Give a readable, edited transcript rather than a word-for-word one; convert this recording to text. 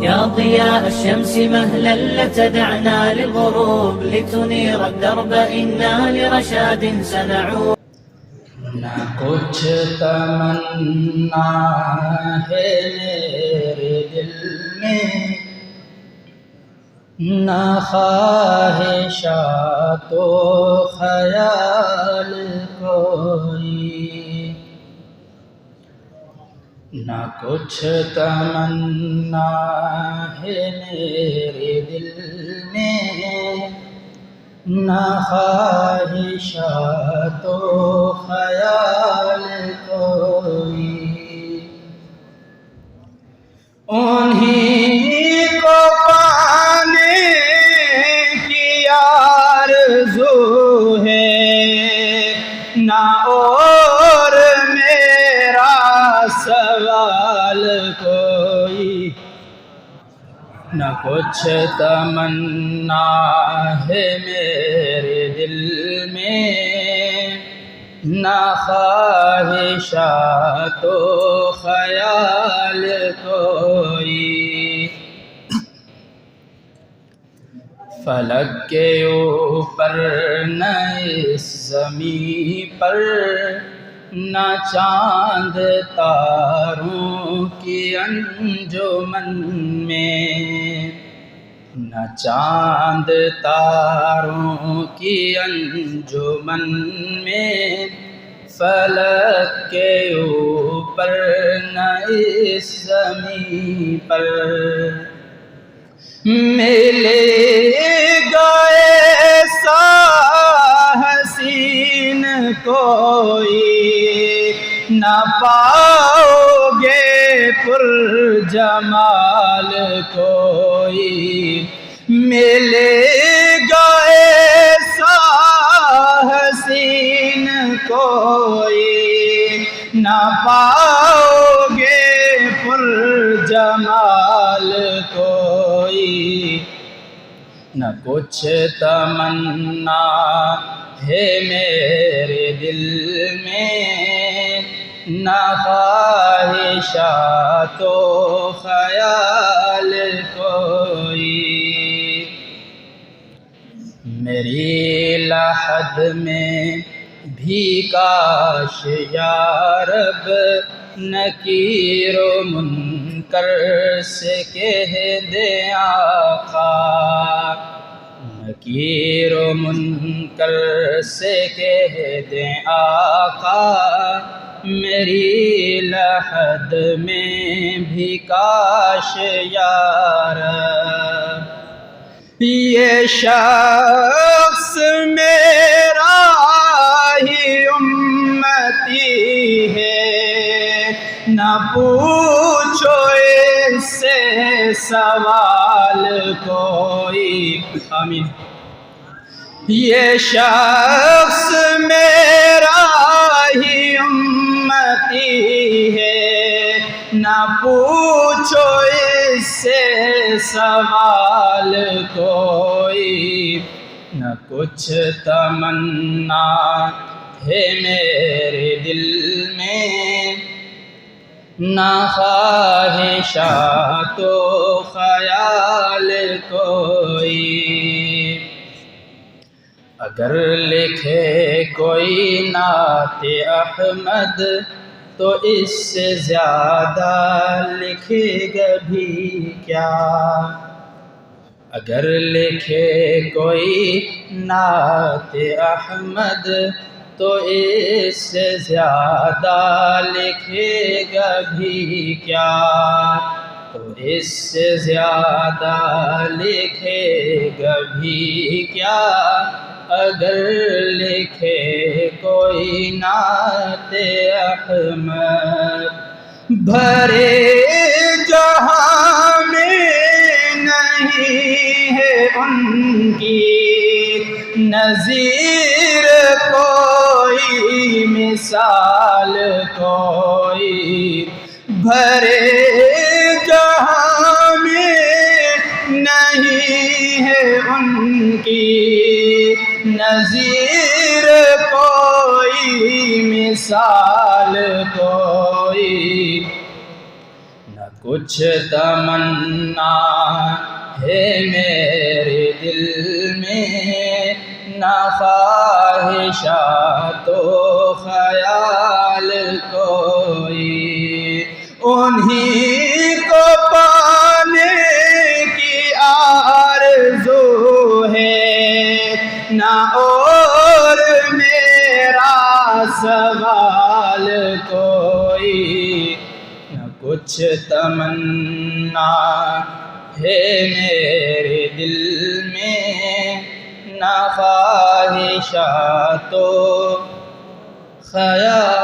يا ضياء الشمس مهلا لتدعنا للغروب لتنير الدرب إنا لرشاد سنعود نہ کچھ تمنا ہے میرے دل میں نہ خواہشات و خیال کوئی نہ کچھ تمنا ہے میرے دل میں نہ خواہشات و خیال کوئی انہیں کو پانے کی آرزو ہے نہ اور میرا سوال کوئی نہ کچھ تمنا ہے میرے دل میں نہ خواہشات و خیال کوئی فلک کے اوپر نہ اس زمین پر نہ چاند تاروں کی انجمن میں نہ چاند تاروں کی انجمن میں فلک کے اوپر نہ اس زمین پر ملے گا ایسا حسین کوئی نہ پاؤ گے پر جمال کوئی ملے گا ایسا حسین کوئی نہ پاؤ گے پر جمال کوئی نہ کچھ تمنا ہے میرے دل میں نہ خواہشات و خیال کوئی میری لحد میں بھی کاش یا رب نکیر و منکر سے کہہ دے آقا نکیر و منکر سے کہہ دے آقا میری لحد میں بھی کاش یا رب یہ شخص میرا ہی امتی ہے نہ پوچھو اس سے سوال کوئی آمین یہ شخص میرا ہی امتی ہے نہ پوچھو اس سے سوال کوئی نہ کچھ تمنا ہے میرے دل میں نہ خواہشات و خیال کوئی اگر لکھے کوئی نعت احمد تو اس سے زیادہ لکھے گا بھی کیا اگر لکھے کوئی نعت احمد تو اس سے زیادہ لکھے گا بھی کیا تو اس سے زیادہ لکھے گا بھی کیا اگر لکھے کوئی نعت احمد بھرے جہاں میں نہیں ہے ان کی نظیر کوئی مثال کوئی بھرے جہاں میں نہیں ہے ان کی نظیر کوئی مثال کوئی نہ کچھ تمنا ہے میرے دل میں، نہ خواہشات و خیال کوئی، انہی کو پانے کی آرزو ہے، نہ اور میرا سوال کوئی، نہ کچھ تمنا ہے میرے دل میں، نہ خواہشات و خیال